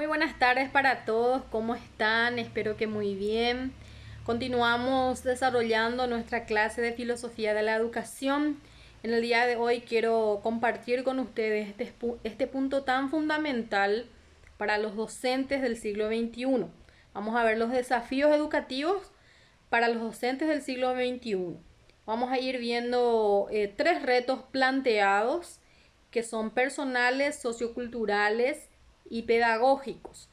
Muy buenas tardes para todos, ¿cómo están? Espero que muy bien. Continuamos desarrollando nuestra clase de filosofía de la educación. En el día de hoy quiero compartir con ustedes este punto tan fundamental para los docentes del siglo XXI. Vamos a ver los desafíos educativos para los docentes del siglo XXI. Vamos a ir viendo tres retos planteados que son personales, socioculturales y pedagógicos.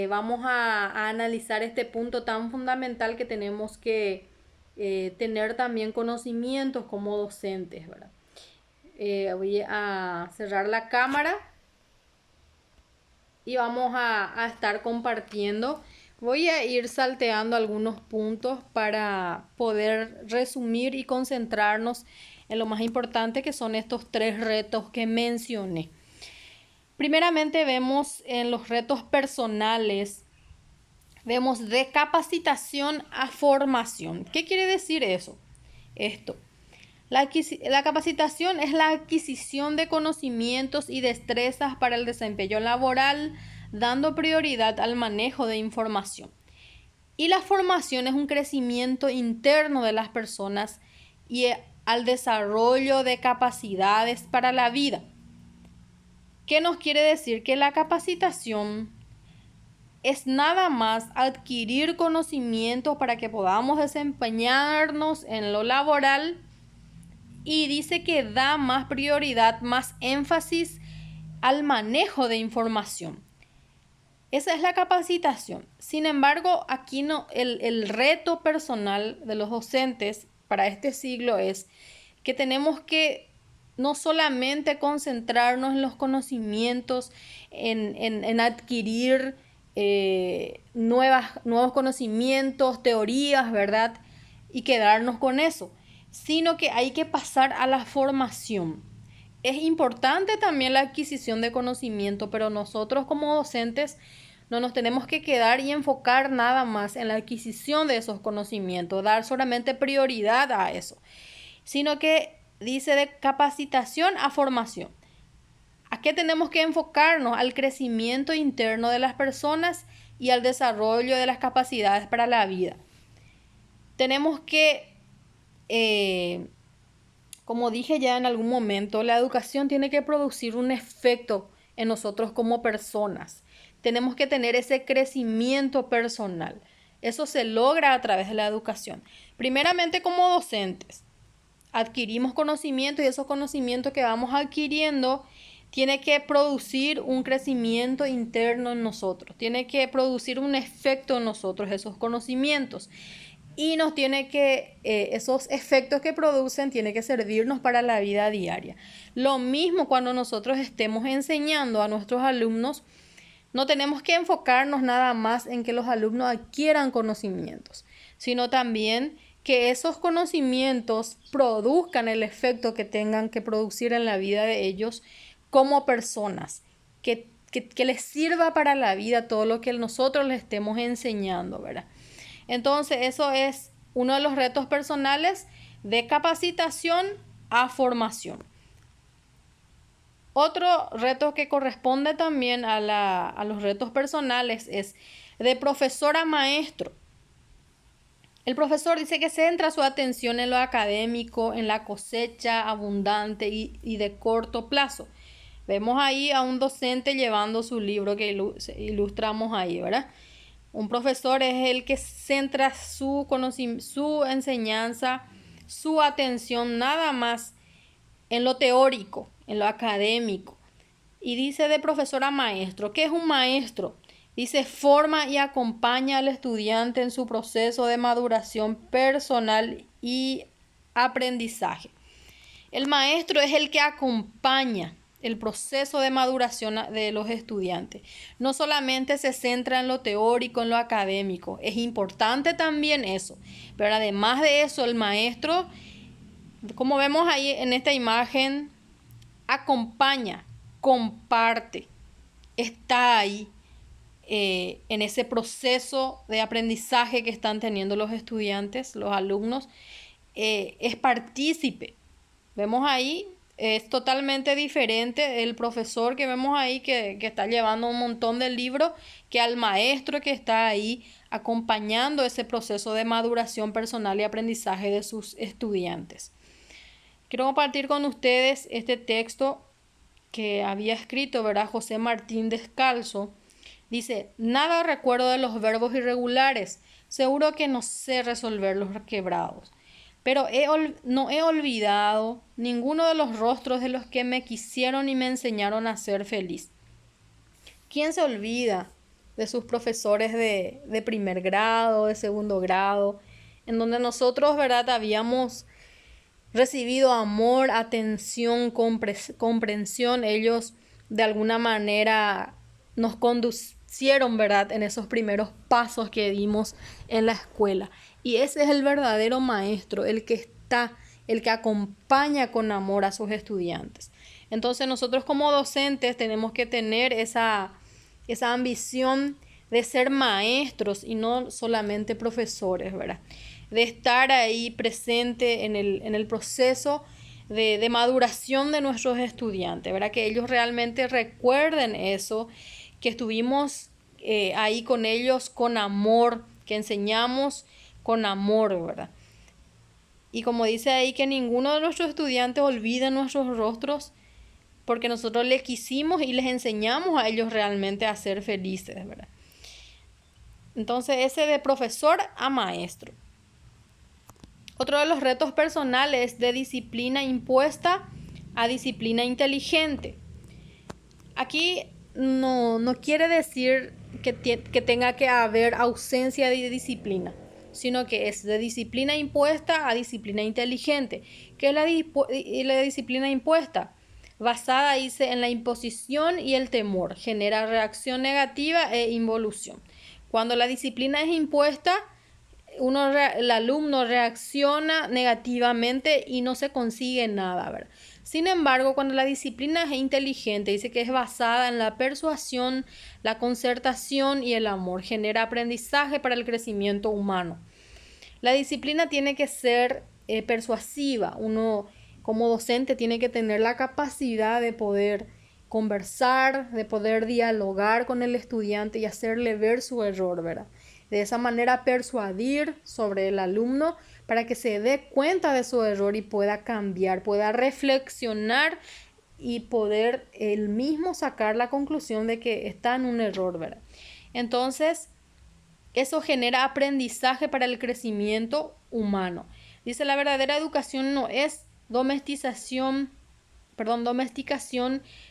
Vamos a analizar este punto tan fundamental que tenemos que tener también conocimientos como docentes, ¿verdad? Voy a cerrar la cámara y vamos a estar compartiendo. Voy a ir salteando algunos puntos para poder resumir y concentrarnos en lo más importante, que son estos tres retos que mencioné. Primeramente vemos en los retos personales, vemos de capacitación a formación. ¿Qué quiere decir eso? La capacitación es la adquisición de conocimientos y destrezas para el desempeño laboral, dando prioridad al manejo de información. Y la formación es un crecimiento interno de las personas y al desarrollo de capacidades para la vida. ¿Qué nos quiere decir? Que la capacitación es nada más adquirir conocimientos para que podamos desempeñarnos en lo laboral, y dice que da más prioridad, más énfasis al manejo de información. Esa es la capacitación. Sin embargo, aquí el reto personal de los docentes para este siglo es que tenemos que no solamente concentrarnos en los conocimientos, en adquirir nuevos conocimientos, teorías, ¿verdad? Y quedarnos con eso, sino que hay que pasar a la formación. Es importante también la adquisición de conocimiento, pero nosotros como docentes no nos tenemos que quedar y enfocar nada más en la adquisición de esos conocimientos, dar solamente prioridad a eso, sino que dice de capacitación a formación. ¿A qué tenemos que enfocarnos? Al crecimiento interno de las personas y al desarrollo de las capacidades para la vida. Tenemos que, como dije ya en algún momento, la educación tiene que producir un efecto en nosotros como personas. Tenemos que tener ese crecimiento personal. Eso se logra a través de la educación. Primeramente como docentes, adquirimos conocimiento y esos conocimientos que vamos adquiriendo tiene que producir un crecimiento interno en nosotros, tiene que producir un efecto en nosotros esos conocimientos, y nos tiene que, esos efectos que producen tiene que servirnos para la vida diaria. Lo mismo cuando nosotros estemos enseñando a nuestros alumnos, no tenemos que enfocarnos nada más en que los alumnos adquieran conocimientos, sino también que esos conocimientos produzcan el efecto que tengan que producir en la vida de ellos como personas, que les sirva para la vida todo lo que nosotros les estemos enseñando, ¿verdad? Entonces, eso es uno de los retos personales, de capacitación a formación. Otro reto que corresponde también a los retos personales es de profesor a maestro. El profesor dice que centra su atención en lo académico, en la cosecha abundante y de corto plazo. Vemos ahí a un docente llevando su libro que ilustramos ahí, ¿verdad? Un profesor es el que centra su enseñanza, su atención nada más en lo teórico, en lo académico. Y dice de profesor a maestro. ¿Qué es un maestro? Dice, forma y acompaña al estudiante en su proceso de maduración personal y aprendizaje. El maestro es el que acompaña el proceso de maduración de los estudiantes. No solamente se centra en lo teórico, en lo académico. Es importante también eso. Pero además de eso, el maestro, como vemos ahí en esta imagen, acompaña, comparte, está ahí en ese proceso de aprendizaje que están teniendo los estudiantes, los alumnos, es partícipe. Vemos ahí Es totalmente diferente el profesor que vemos ahí que está llevando un montón de libros que al maestro que está ahí acompañando ese proceso de maduración personal y aprendizaje de sus estudiantes. Quiero compartir con ustedes este texto que había escrito, ¿verdad? José Martín Descalzo. Dice, nada recuerdo de los verbos irregulares, seguro que no sé resolver los quebrados. Pero no he olvidado ninguno de los rostros de los que me quisieron y me enseñaron a ser feliz. ¿Quién se olvida de sus profesores de primer grado, de segundo grado, en donde nosotros, ¿verdad?, habíamos recibido amor, atención, comprensión? Ellos de alguna manera nos conducieron, ¿verdad?, en esos primeros pasos que dimos en la escuela. Y ese es el verdadero maestro, el que acompaña con amor a sus estudiantes. Entonces nosotros como docentes tenemos que tener esa ambición de ser maestros y no solamente profesores, ¿verdad? De estar ahí presente en el proceso de maduración de nuestros estudiantes, ¿verdad? Que ellos realmente recuerden eso, que estuvimos ahí con ellos con amor, que enseñamos con amor, ¿verdad? Y como dice ahí, que ninguno de nuestros estudiantes olvide nuestros rostros, porque nosotros les quisimos y les enseñamos a ellos realmente a ser felices, ¿verdad? Entonces, ese de profesor a maestro. Otro de los retos personales, de disciplina impuesta a disciplina inteligente. Aquí no quiere decir que tenga que haber ausencia de disciplina, sino que es de disciplina impuesta a disciplina inteligente. ¿Qué es la disciplina impuesta? Basada, dice, en la imposición y el temor. Genera reacción negativa e involución. Cuando la disciplina es impuesta, el alumno reacciona negativamente y no se consigue nada, ¿verdad? Sin embargo, cuando la disciplina es inteligente, dice que es basada en la persuasión, la concertación y el amor, genera aprendizaje para el crecimiento humano. La disciplina tiene que ser persuasiva. Uno como docente tiene que tener la capacidad de poder conversar, de poder dialogar con el estudiante y hacerle ver su error, ¿verdad? De esa manera persuadir sobre el alumno para que se dé cuenta de su error y pueda cambiar, pueda reflexionar y poder él mismo sacar la conclusión de que está en un error, ¿verdad? Entonces, eso genera aprendizaje para el crecimiento humano. Dice, la verdadera educación no es domesticación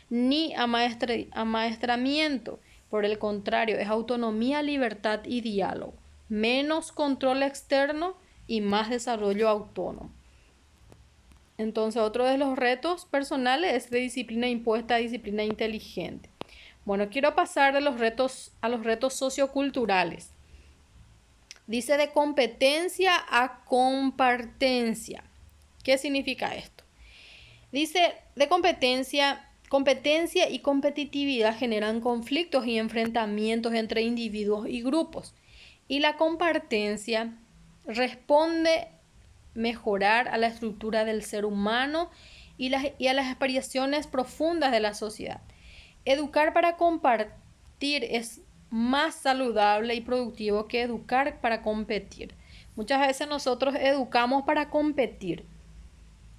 ni amaestramiento. Por el contrario, es autonomía, libertad y diálogo. Menos control externo y más desarrollo autónomo. Entonces, otro de los retos personales es de disciplina impuesta a disciplina inteligente. Bueno, quiero pasar de los retos a los retos socioculturales. Dice, de competencia a compartencia. ¿Qué significa esto? Dice, de competencia y competitividad generan conflictos y enfrentamientos entre individuos y grupos. Y la compartencia responde mejorar a la estructura del ser humano y a las aspiraciones profundas de la sociedad. Educar para compartir es más saludable y productivo que educar para competir. Muchas veces nosotros educamos para competir.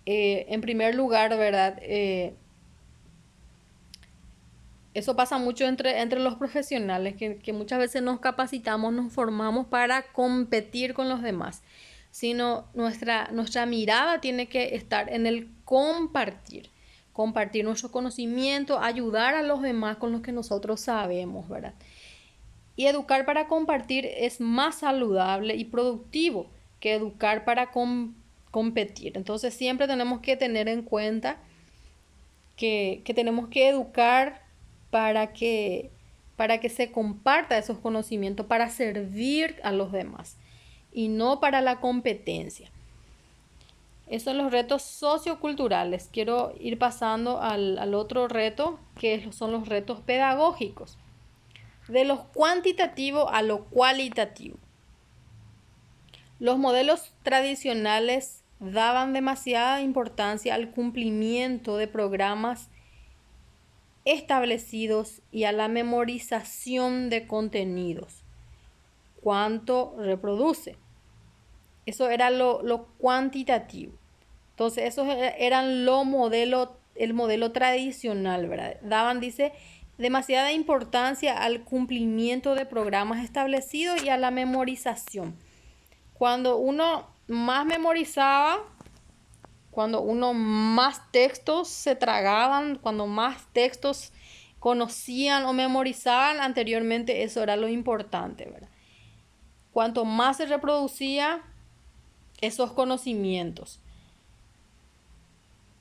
En primer lugar, ¿verdad? Eso pasa mucho entre los profesionales, que muchas veces nos capacitamos, nos formamos para competir con los demás, sino nuestra mirada tiene que estar en el compartir nuestro conocimiento, ayudar a los demás con lo que nosotros sabemos, ¿verdad? Y educar para compartir es más saludable y productivo que educar para competir. Entonces siempre tenemos que tener en cuenta que tenemos que educar para que se comparta esos conocimientos, para servir a los demás y no para la competencia. Esos son los retos socioculturales. Quiero ir pasando al otro reto, que son los retos pedagógicos. De lo cuantitativo a lo cualitativo. Los modelos tradicionales daban demasiada importancia al cumplimiento de programas establecidos y a la memorización de contenidos. ¿Cuánto reproduce? Eso era lo cuantitativo. Entonces, esos eran el modelo tradicional, ¿verdad? Daban, dice, demasiada importancia al cumplimiento de programas establecidos y a la memorización. Cuando uno más memorizaba, cuando uno más textos se tragaban, cuando más textos conocían o memorizaban anteriormente, eso era lo importante, ¿verdad? Cuanto más se reproducía esos conocimientos.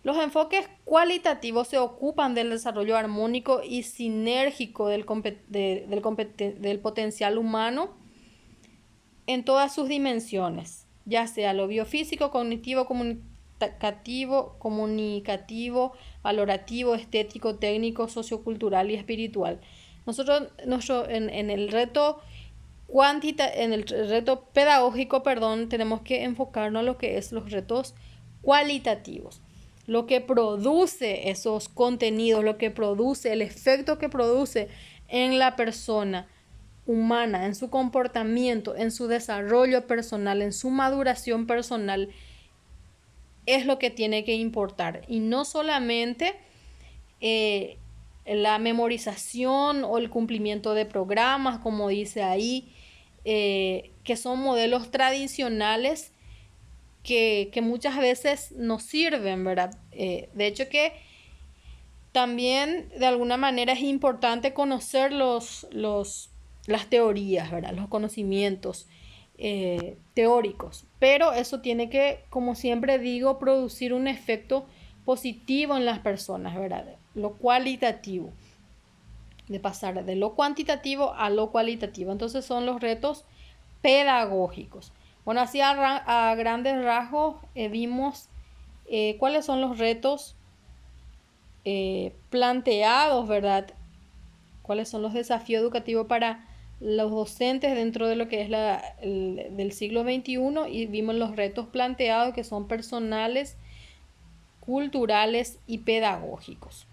Los enfoques cualitativos se ocupan del desarrollo armónico y sinérgico del potencial humano en todas sus dimensiones, ya sea lo biofísico, cognitivo, comunicativo, valorativo, estético, técnico, sociocultural y espiritual. Nosotros en el reto pedagógico, tenemos que enfocarnos en lo que es los retos cualitativos. Lo que produce esos contenidos, lo que produce, el efecto que produce en la persona humana, en su comportamiento, en su desarrollo personal, en su maduración personal, es lo que tiene que importar. Y no solamente la memorización o el cumplimiento de programas, como dice ahí, que son modelos tradicionales que muchas veces nos sirven, ¿verdad? De hecho que también de alguna manera es importante conocer las teorías, ¿verdad? Los conocimientos teóricos, pero eso tiene que, como siempre digo, producir un efecto positivo en las personas, ¿verdad? Lo cualitativo, de pasar de lo cuantitativo a lo cualitativo. Entonces son los retos pedagógicos. Bueno, así a grandes rasgos vimos cuáles son los retos planteados, ¿verdad? Cuáles son los desafíos educativos para los docentes dentro de lo que es del siglo XXI, y vimos los retos planteados que son personales, culturales y pedagógicos.